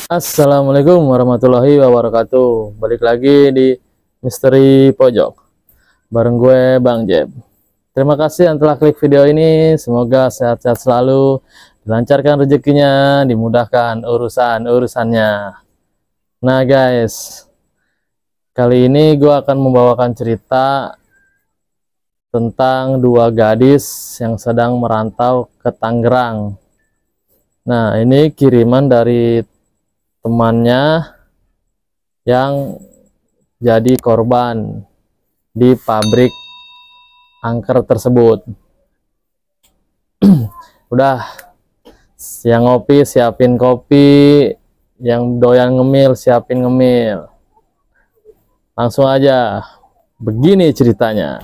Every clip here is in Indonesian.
Assalamualaikum warahmatullahi wabarakatuh. Balik lagi di Misteri Pojok bareng gue Bang Jeb. Terima kasih yang telah klik video ini. Semoga sehat-sehat selalu, dilancarkan rezekinya, dimudahkan urusan-urusannya. Nah guys, kali ini gue akan membawakan cerita tentang dua gadis yang sedang merantau ke Tangerang. Nah, ini kiriman dari temannya yang jadi korban di pabrik angker tersebut. Udah, yang ngopi siapin kopi, yang doyan ngemil siapin ngemil. Langsung aja, begini ceritanya.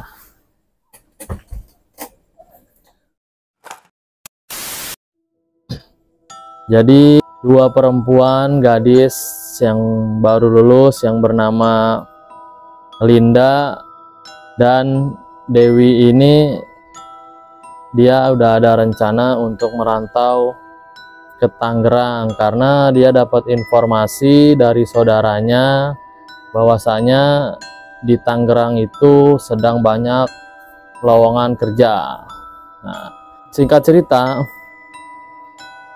Jadi dua perempuan gadis yang baru lulus yang bernama Linda dan Dewi ini, dia udah ada rencana untuk merantau ke Tangerang karena dia dapat informasi dari saudaranya bahwasanya di Tangerang itu sedang banyak lowongan kerja. Nah, singkat cerita,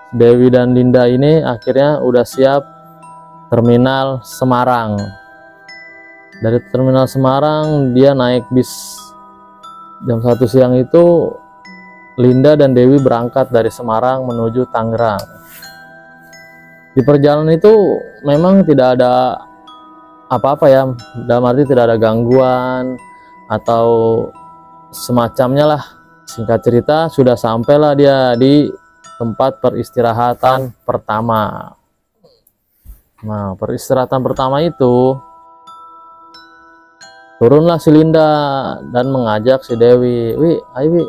Dewi dan Linda ini akhirnya udah siap terminal Semarang. Dari terminal Semarang dia naik bis jam 1 siang itu. Linda dan Dewi berangkat dari Semarang menuju Tangerang. Di perjalanan itu memang tidak ada apa-apa ya, dalam arti tidak ada gangguan atau semacamnya lah. Singkat cerita, sudah sampailah dia di tempat peristirahatan pertama. Nah, peristirahatan pertama itu turunlah si Linda dan mengajak si Dewi, "Wi, ayo Wi,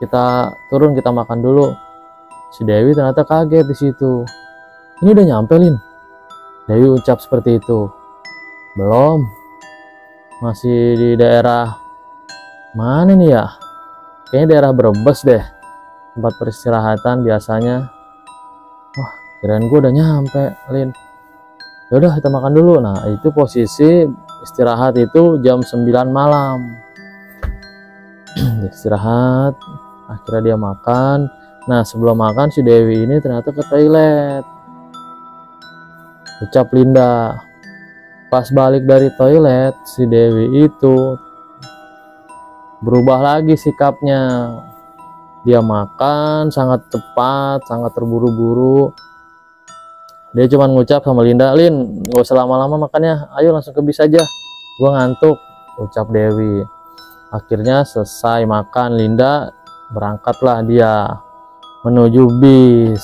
kita turun, kita makan dulu." Si Dewi ternyata kaget di situ. "Ini udah nyampe, Lin?" Dewi ucap seperti itu. "Belum, masih di daerah mana nih ya? Kayaknya daerah Brebes deh, tempat peristirahatan biasanya." "Wah, kirain gue udah nyampe, Lin." "Yaudah, kita makan dulu." Nah, itu posisi istirahat itu jam 9 malam. Istirahat, akhirnya dia makan. Nah, sebelum makan si Dewi ini ternyata ke toilet. Ucap Linda. Pas balik dari toilet, si Dewi itu berubah lagi sikapnya. Dia makan sangat cepat, sangat terburu-buru. Dia cuma ngucap sama Linda, "Lin, gak usah lama-lama makannya, ayo langsung ke bis aja, gua ngantuk," ucap Dewi. Akhirnya selesai makan, Linda berangkatlah dia menuju bis.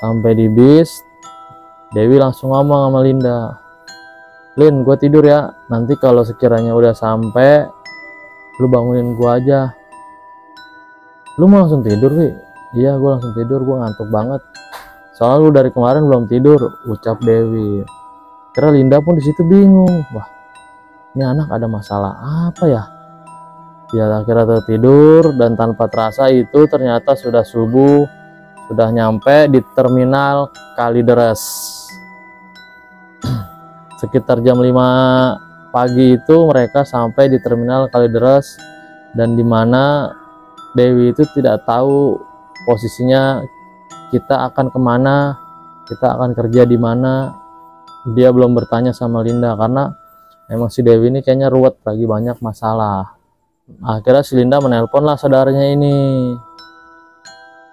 Sampai di bis, Dewi langsung ngomong sama Linda, "Lin, gue tidur ya, nanti kalau sekiranya udah sampai lu bangunin gua aja." "Lu mau langsung tidur, Wi?" "Iya, gue langsung tidur, gue ngantuk banget. Soalnya lu dari kemarin belum tidur," ucap Dewi. Kira Linda pun di situ bingung. Wah, ini anak ada masalah apa ya? Dia akhirnya tertidur dan tanpa terasa itu ternyata sudah subuh, sudah nyampe di terminal Kalideres. Sekitar jam 5 pagi itu mereka sampai di terminal Kalideres, dan dimana Dewi itu tidak tahu posisinya, kita akan kemana, kita akan kerja di mana. Dia belum bertanya sama Linda karena emang si Dewi ini kayaknya ruwet, lagi banyak masalah. Akhirnya si Linda menelpon lah saudaranya ini.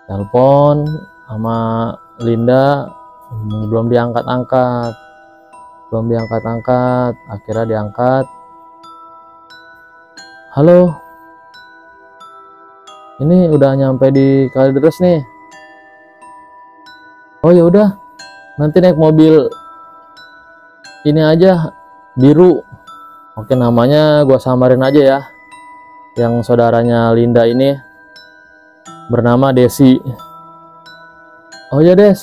Telepon sama Linda, belum diangkat-angkat. Akhirnya diangkat. "Halo, ini udah nyampe di Kalideres nih." "Oh ya udah, nanti naik mobil ini aja, biru." Oke, namanya gua samarin aja ya. Yang saudaranya Linda ini bernama Desi. "Oh ya Des,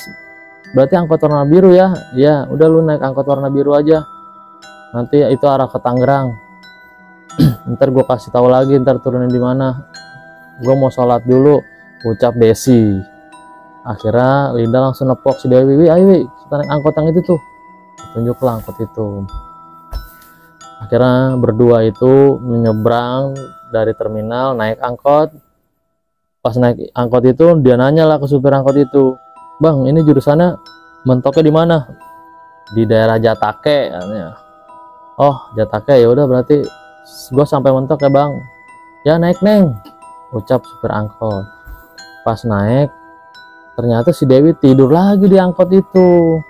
berarti angkot warna biru ya?" "Ya, udah lu naik angkot warna biru aja. Nanti itu arah ke Tangerang. Ntar gue kasih tahu lagi ntar turunin di mana. Gue mau sholat dulu," ucap Desi. Akhirnya Linda langsung nepok si Dewi, "Wi, ayo Wi, kita naik angkot yang itu tuh." Tunjuklah angkot itu. Akhirnya berdua itu menyeberang dari terminal naik angkot. Pas naik angkot itu dia nanya lah ke supir angkot itu, "Bang, ini jurusannya mentoknya di mana?" "Di daerah Jatake," katanya. "Oh, Jatake, ya udah berarti gua sampai mentok ya Bang." "Ya naik Neng," ucap supir angkot. Pas naik ternyata si Dewi tidur lagi di angkot itu.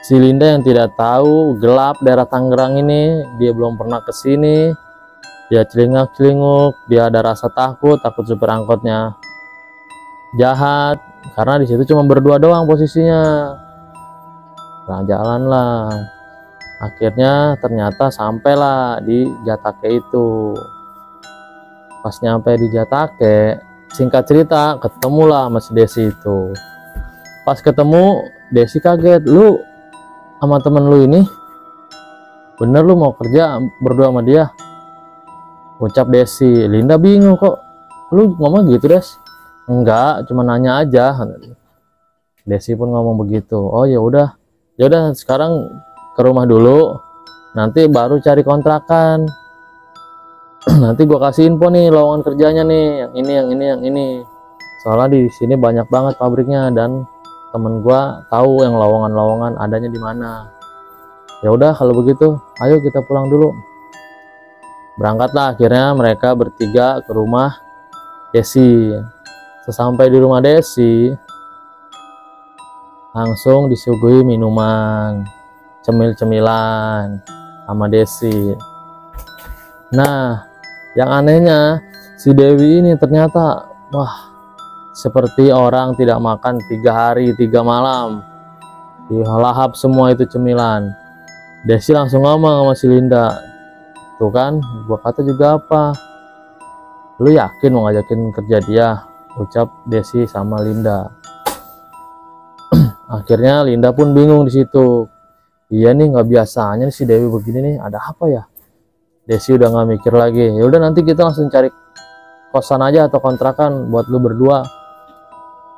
Si Linda yang tidak tahu gelap daerah Tangerang ini, dia belum pernah ke sini. Dia celingak-celinguk, dia ada rasa takut supir angkotnya jahat karena di situ cuma berdua doang posisinya. Nah, jalan lah. Akhirnya ternyata sampailah di Jatake itu. Pas nyampe di Jatake, singkat cerita ketemulah sama si Desi itu. Pas ketemu, Desi kaget, "Lu sama temen lu ini bener lu mau kerja berdua sama dia?" Ucap Desi. Linda bingung, "Kok lu ngomong gitu Des?" "Enggak, cuma nanya aja." Desi pun ngomong begitu. "Oh ya udah sekarang ke rumah dulu, nanti baru cari kontrakan. Nanti gua kasih info nih lowongan kerjanya nih, yang ini. Soalnya di sini banyak banget pabriknya dan temen gua tahu yang lowongan adanya di mana." "Ya udah kalau begitu, ayo kita pulang dulu." Berangkatlah akhirnya mereka bertiga ke rumah Desi. Sesampai di rumah Desi, langsung disuguhi minuman, cemil-cemilan sama Desi. Nah, yang anehnya si Dewi ini ternyata seperti orang tidak makan 3 hari 3 malam. Dilahap semua itu cemilan. Desi langsung ngomong sama si Linda, "Tuh kan, gua kata juga apa. Lu yakin mau ngajakin kerja dia?" Ucap Desi sama Linda. Akhirnya Linda pun bingung di situ. Iya nih, nggak biasanya si Dewi begini nih, ada apa ya? Desi udah nggak mikir lagi. Ya udah nanti kita langsung cari kosan aja atau kontrakan buat lu berdua.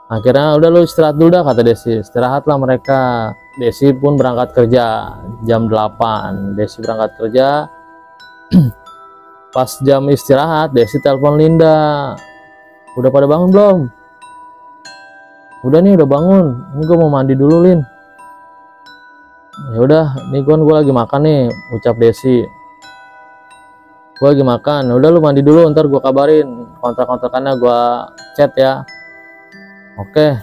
Akhirnya udah lu istirahat dulu dah, kata Desi. Istirahatlah mereka. Desi pun berangkat kerja jam 8. Desi berangkat kerja. Pas jam istirahat, Desi telepon Linda. "Udah pada bangun belum?" "Udah nih, udah bangun. Ini gue mau mandi dulu, Lin." "Ya udah, nih gue lagi makan nih," ucap Desi. "Gue lagi makan. Udah lu mandi dulu, ntar gue kabarin kontrak-kontrakannya, gue chat ya." Oke.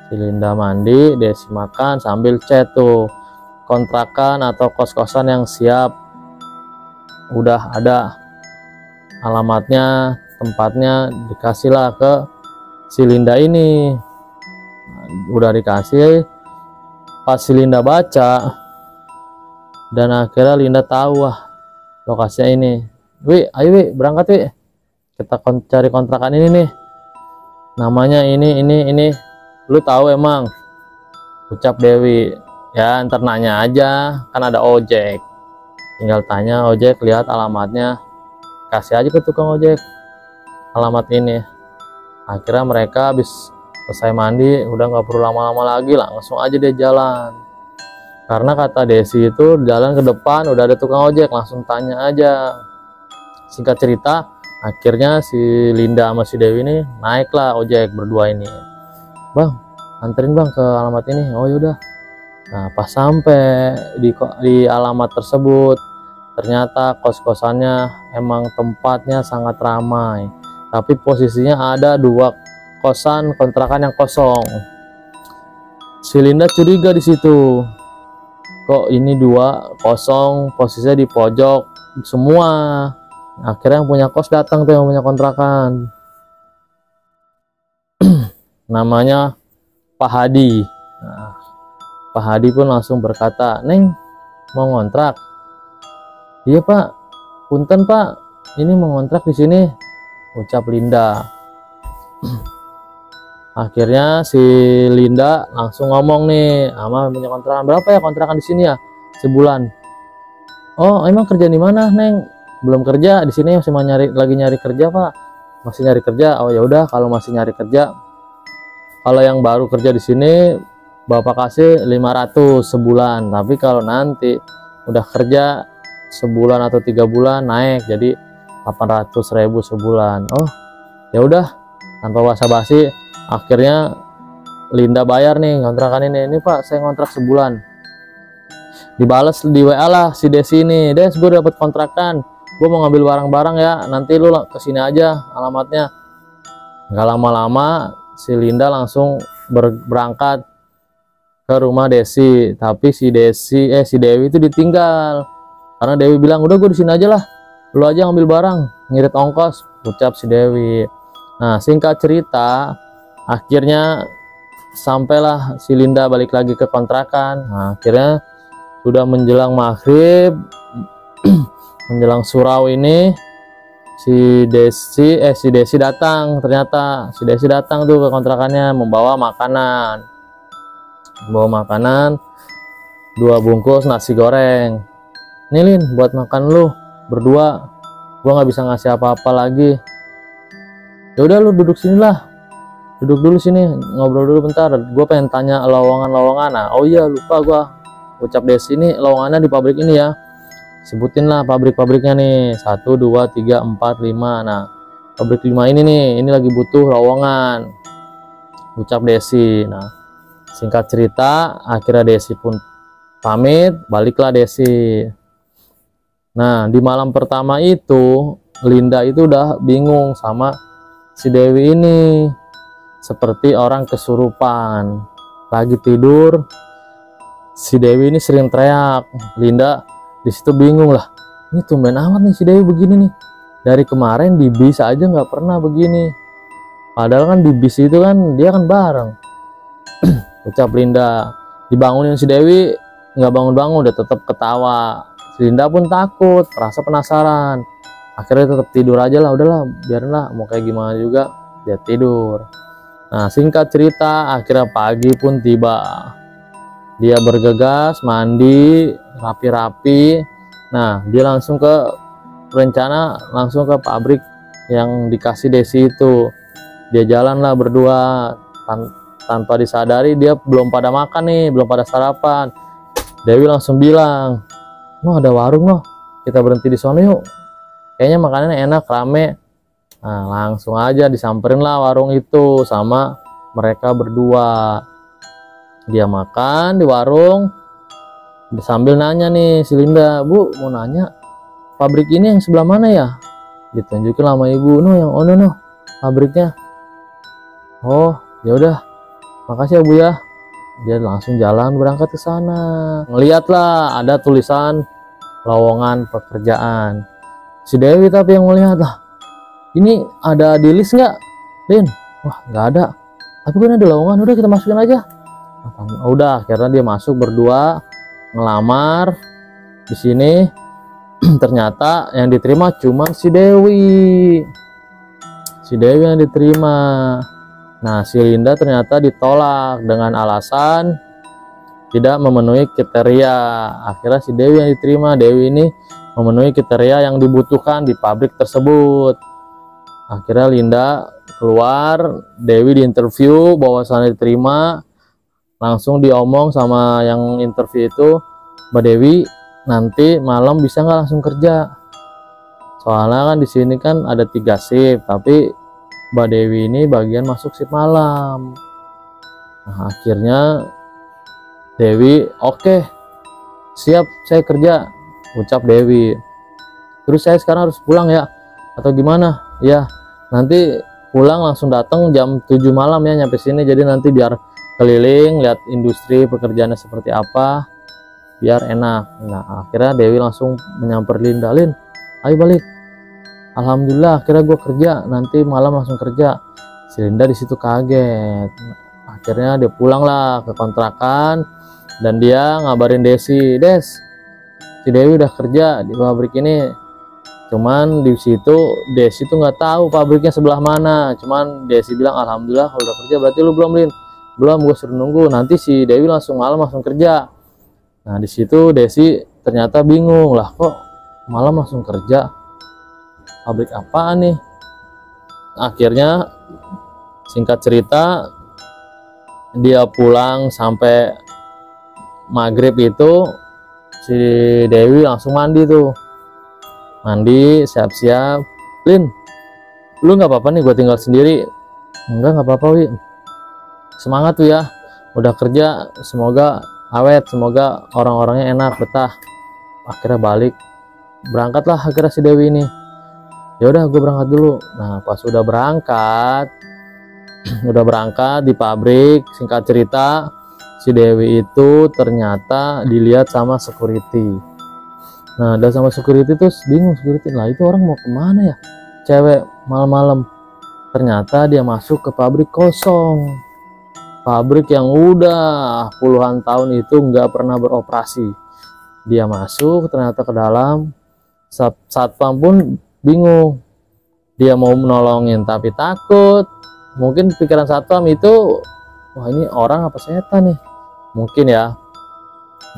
Si Linda mandi, Desi makan sambil chat tuh kontrakan atau kos-kosan yang siap. Udah ada alamatnya, tempatnya dikasihlah ke si Linda ini. Udah dikasih. Pas si Linda baca dan akhirnya Linda tahu lokasinya ini. "Wi, ayo Wi, berangkat Wi. Kita cari kontrakan ini nih. Namanya ini. Lu tahu emang?" Ucap Dewi. "Ya ntar nanya aja, kan ada ojek. Tinggal tanya ojek, lihat alamatnya. Kasih aja ke tukang ojek alamat ini." Akhirnya mereka habis selesai mandi, udah nggak perlu lama-lama lagi, langsung aja dia jalan. Karena kata Desi itu jalan ke depan udah ada tukang ojek, langsung tanya aja. Singkat cerita, akhirnya si Linda sama si Dewi ini naiklah ojek berdua ini. "Bang, anterin Bang ke alamat ini." "Oh yaudah." Nah, pas sampai di alamat tersebut, ternyata kos-kosannya emang tempatnya sangat ramai, tapi posisinya ada 2 kosan kontrakan yang kosong. Si Linda curiga di situ, kok ini 2 kosong, posisinya di pojok semua. Akhirnya yang punya kos datang tuh, yang punya kontrakan. Namanya Pak Hadi. Nah, Pak Hadi pun langsung berkata, "Neng, mau ngontrak?" "Iya Pak, punten Pak, ini mau ngontrak di sini," ucap Linda. Akhirnya si Linda langsung ngomong nih sama punya kontrakan, "Berapa ya kontrakan di sini ya sebulan?" "Oh, emang kerja di mana Neng?" "Belum kerja, di sini lagi nyari kerja Pak." "Masih nyari kerja?" "Oh ya udah, kalau masih nyari kerja kalau yang baru kerja di sini Bapak kasih 500 sebulan, tapi kalau nanti udah kerja sebulan atau 3 bulan naik jadi 800.000 sebulan. Oh ya udah, tanpa basa-basi akhirnya Linda bayar nih kontrakan ini Pak, saya kontrak sebulan. Dibales di WA lah si Desi ini, Des gue dapet kontrakan, gue mau ngambil barang-barang ya, nanti lu kesini aja alamatnya. Nggak lama-lama si Linda langsung berangkat ke rumah Desi, tapi si Dewi itu ditinggal karena Dewi bilang udah gue di sini aja lah, lu aja ngambil barang, ngirit ongkos, ucap si Dewi. Nah singkat cerita akhirnya sampailah si Linda balik lagi ke kontrakan. Nah, akhirnya sudah menjelang maghrib menjelang surau ini si Desi datang. Ternyata si Desi datang tuh ke kontrakannya membawa makanan 2 bungkus nasi goreng. Nih Lin, buat makan lu berdua, gua nggak bisa ngasih apa-apa lagi. Ya udah lu duduk sini lah, duduk dulu sini, ngobrol dulu bentar, gue pengen tanya lowongan. Nah, oh iya lupa gua, ucap Desi ini lowongannya di pabrik ini ya, sebutin lah pabrik-pabriknya nih, 1, 2, 3, 4, 5. Nah pabrik 5 ini nih, ini lagi butuh lowongan, ucap Desi. Nah singkat cerita akhirnya Desi pun pamit, baliklah Desi. Nah di malam pertama itu Linda itu udah bingung sama si Dewi ini, seperti orang kesurupan. Lagi tidur si Dewi ini sering teriak. Linda di situ bingung lah, ini tumben amat nih si Dewi begini nih, dari kemarin di bis aja nggak pernah begini, padahal kan di bis itu kan dia kan bareng. Ucap Linda. Dibangunin si Dewi nggak bangun-bangun, udah tetap ketawa. Si Linda pun takut, rasa penasaran, akhirnya tetap tidur aja lah, udahlah biarin lah, mau kayak gimana juga dia tidur. Nah singkat cerita akhirnya pagi pun tiba, dia bergegas mandi rapi-rapi. Nah dia langsung langsung ke pabrik yang dikasih Desi itu. Dia jalan lah berdua, tanpa disadari dia belum pada makan nih, belum pada sarapan. Dewi langsung bilang, "Noh ada warung noh, kita berhenti di sana yuk, kayaknya makanannya enak, rame." Nah langsung aja disamperin lah warung itu sama mereka berdua. Dia makan di warung sambil nanya nih si Linda, "Bu mau nanya, pabrik ini yang sebelah mana ya?" Ditunjukin sama ibu, "No yang ono no pabriknya." "Oh ya udah, makasih ya Bu ya." Dia langsung jalan berangkat ke sana. Ngeliatlah ada tulisan lowongan pekerjaan. Si Dewi tapi yang melihat lah, "Ini ada di list nggak, Lin?" "Wah nggak ada, tapi kan ada lowongan, udah kita masukin aja." Udah akhirnya dia masuk berdua ngelamar di sini. Ternyata yang diterima cuma si Dewi yang diterima. Nah si Linda ternyata ditolak dengan alasan tidak memenuhi kriteria. Akhirnya si Dewi yang diterima. Dewi ini memenuhi kriteria yang dibutuhkan di pabrik tersebut. Akhirnya Linda keluar, Dewi diinterview bahwasannya diterima. Langsung diomong sama yang interview itu, "Mbak Dewi nanti malam bisa nggak langsung kerja? Soalnya kan di sini kan ada 3 shift, tapi Mbak Dewi ini bagian masuk shift malam." Nah akhirnya Dewi, "Oke, siap saya kerja," ucap Dewi. "Terus saya sekarang harus pulang ya atau gimana?" "Ya nanti pulang langsung datang jam 7 malam ya nyampe sini, jadi nanti biar keliling lihat industri pekerjaannya seperti apa biar enak." Nah akhirnya Dewi langsung menyamper Linda, "Lin ayo balik, alhamdulillah akhirnya gue kerja, nanti malam langsung kerja." Si Linda di situ kaget. Akhirnya dia pulang lah ke kontrakan dan dia ngabarin Desi, "Des, si Dewi udah kerja di pabrik ini." Cuman di situ Desi tuh nggak tahu pabriknya sebelah mana. Cuman Desi bilang, "Alhamdulillah kalau udah kerja." "Berarti lu belum, Lin?" "Belum, gue suruh nunggu, nanti si Dewi langsung malam langsung kerja." Nah di situ Desi ternyata bingung lah, kok malam langsung kerja, pabrik apaan nih. Akhirnya singkat cerita Dia pulang sampai maghrib itu si Dewi langsung mandi tuh, mandi siap-siap. Lin, lu nggak apa-apa nih gue tinggal sendiri? Enggak, nggak apa-apa Wi, semangat tuh ya, udah kerja, semoga awet, semoga orang-orangnya enak, betah. Akhirnya berangkatlah akhirnya si Dewi ini. Ya udah gue berangkat dulu. Nah pas udah berangkat udah berangkat di pabrik, singkat cerita si Dewi itu ternyata dilihat sama security. Nah udah sama security terus bingung security, lah itu orang mau kemana ya, cewek malam-malam. Ternyata dia masuk ke pabrik kosong, pabrik yang udah puluhan tahun itu nggak pernah beroperasi. Dia masuk ternyata ke dalam, satpam pun bingung, dia mau menolongin tapi takut. Mungkin pikiran satpam itu, wah ini orang apa setan nih, mungkin ya,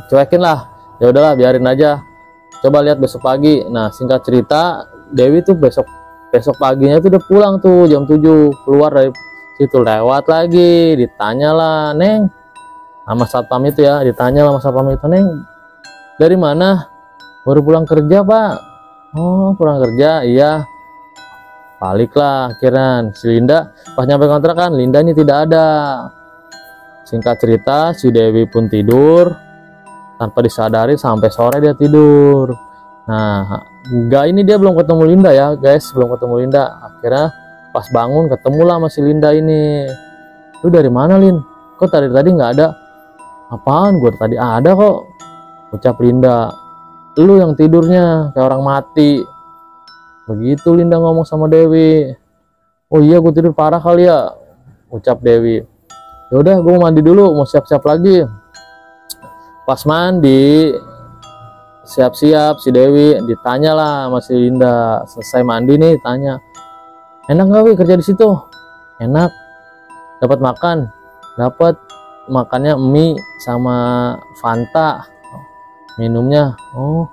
cuekin lah, ya udahlah biarin aja, coba lihat besok pagi. Nah singkat cerita Dewi tuh besok paginya tuh udah pulang tuh jam 7, keluar dari situ, lewat lagi, ditanyalah Neng sama satpam itu ya, ditanya sama satpam itu, Neng dari mana? Baru pulang kerja Pak. Oh pulang kerja, iya. Baliklah akhirnya si Linda, pas nyampe kontrakan Linda ini tidak ada. Singkat cerita si Dewi pun tidur tanpa disadari, sampai sore dia tidur. Nah enggak, ini dia belum ketemu Linda ya guys, belum ketemu Linda. Akhirnya pas bangun ketemulah sama si Linda ini. Lu dari mana Lin? Kok tadi nggak ada? Apaan, gue tadi ada kok, ucap Linda. Lu yang tidurnya kayak orang mati. Begitu Linda ngomong sama Dewi. Oh iya gue tidur parah kali ya, ucap Dewi. Ya udah gue mau mandi dulu, mau siap-siap lagi. Pas mandi siap-siap si Dewi ditanya lah sama si Linda. Selesai mandi nih tanya, enak gak Wi kerja di situ? Enak. Dapat makan? Dapat. Makannya mie sama Fanta. Minumnya oh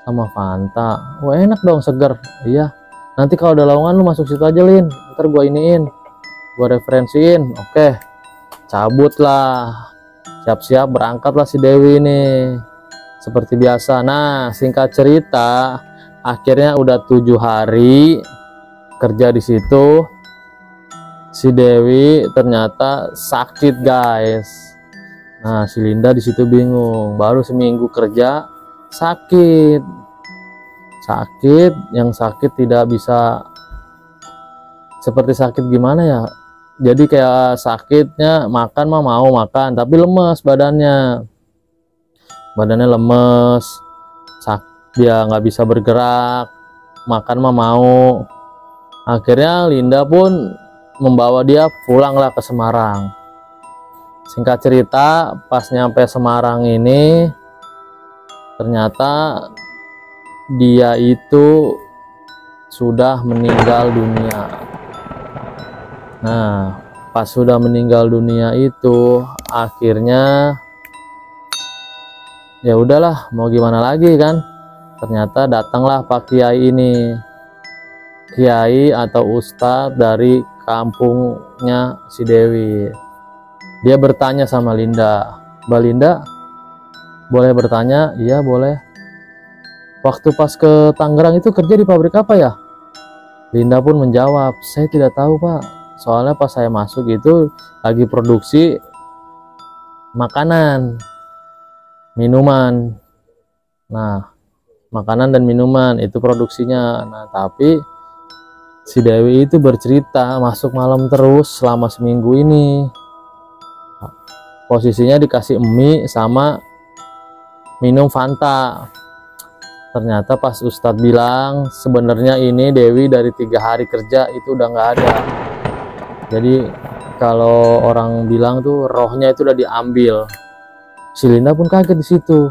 sama Fanta. Wah enak dong, seger. Iya. Nanti kalau ada lowongan lu masuk situ aja Lin, ntar gua iniin, gua referensiin. Oke, cabut lah, siap-siap berangkatlah si Dewi ini seperti biasa. Nah singkat cerita akhirnya udah 7 hari kerja di situ. Si Dewi ternyata sakit guys. Nah si Linda di situ bingung, baru seminggu kerja sakit, yang sakit tidak bisa, seperti sakit gimana ya, jadi kayak sakitnya makan mah mau makan tapi lemes badannya lemes, dia nggak bisa bergerak, makan mah mau. Akhirnya Linda pun membawa dia pulanglah ke Semarang. Singkat cerita pas nyampe Semarang ini ternyata dia itu sudah meninggal dunia. Nah pas sudah meninggal dunia itu akhirnya ya udahlah mau gimana lagi kan, ternyata datanglah Pak Kiai ini, Kiai atau Ustadz dari kampungnya si Dewi. Dia bertanya sama Linda, Mbak Linda boleh bertanya? Iya boleh. Waktu pas ke Tangerang itu kerja di pabrik apa ya? Linda pun menjawab, saya tidak tahu Pak, soalnya pas saya masuk itu lagi produksi makanan, minuman. Nah makanan dan minuman itu produksinya. Nah tapi si Dewi itu bercerita masuk malam terus selama seminggu ini. Posisinya dikasih mie sama minum Fanta. Ternyata pas Ustadz bilang sebenarnya ini Dewi dari 3 hari kerja itu udah nggak ada. Jadi kalau orang bilang tuh rohnya itu udah diambil. Si Linda pun kaget di situ.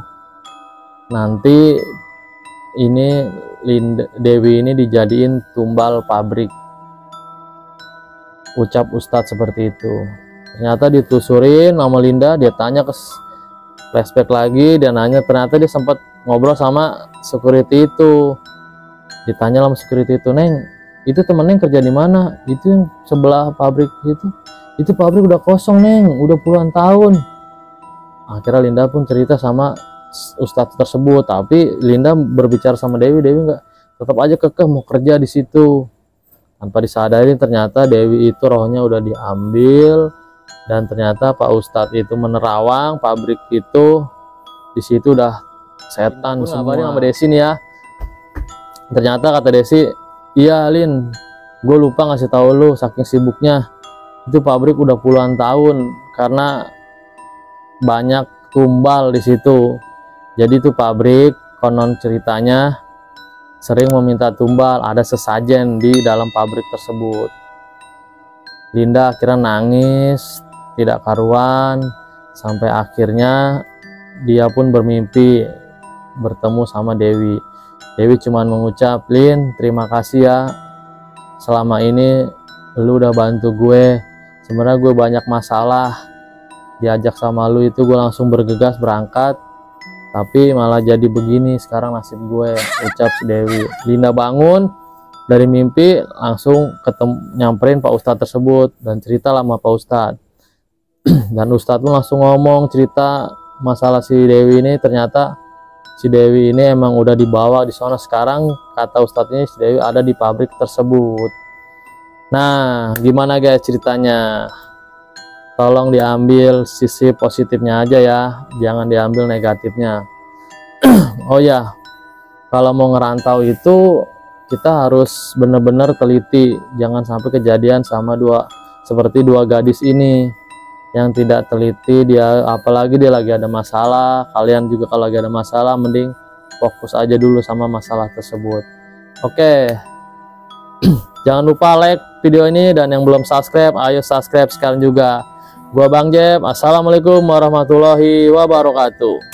Nanti ini Dewi ini dijadiin tumbal pabrik, ucap Ustadz seperti itu. Ternyata ditelusurin sama Linda, dia tanya ke flashback lagi, dia nanya, ternyata dia sempat ngobrol sama security itu. Ditanya sama security itu, Neng itu temennya kerja di mana? Itu yang sebelah pabrik itu. itu pabrik udah kosong Neng, udah puluhan tahun. Akhirnya Linda pun cerita sama Ustadz tersebut, tapi Linda berbicara sama Dewi nggak, tetap aja kekeh mau kerja di situ. Tanpa disadari ternyata Dewi itu rohnya udah diambil, dan ternyata Pak Ustadz itu menerawang pabrik itu, di situ udah setan semua. Sama Desi nih ya. Ternyata kata Desi, iya Lin, gue lupa ngasih tahu lu, saking sibuknya itu pabrik udah puluhan tahun karena banyak tumbal di situ. Jadi itu pabrik konon ceritanya sering meminta tumbal, ada sesajen di dalam pabrik tersebut. Linda akhirnya nangis tidak karuan, sampai akhirnya dia pun bermimpi bertemu sama Dewi. Dewi cuman mengucap, Lin, terima kasih ya, selama ini lu udah bantu gue. Sebenarnya gue banyak masalah, diajak sama lu itu gue langsung bergegas berangkat, tapi malah jadi begini sekarang nasib gue, ucap si Dewi. Linda bangun dari mimpi langsung nyamperin Pak Ustadz tersebut dan cerita sama Pak Ustadz. Dan Ustadz pun langsung ngomong cerita masalah si Dewi ini. Ternyata si Dewi ini emang udah dibawa di sana. Sekarang kata Ustadz ini si Dewi ada di pabrik tersebut. Nah, gimana guys ceritanya? Tolong diambil sisi positifnya aja ya, jangan diambil negatifnya. Oh ya, kalau mau ngerantau itu kita harus benar-benar teliti, jangan sampai kejadian sama seperti dua gadis ini yang tidak teliti. Dia apalagi dia lagi ada masalah, kalian juga kalau lagi ada masalah mending fokus aja dulu sama masalah tersebut. Oke. Jangan lupa like video ini, dan yang belum subscribe ayo subscribe sekarang juga. Gua Bang Jeb, assalamualaikum warahmatullahi wabarakatuh.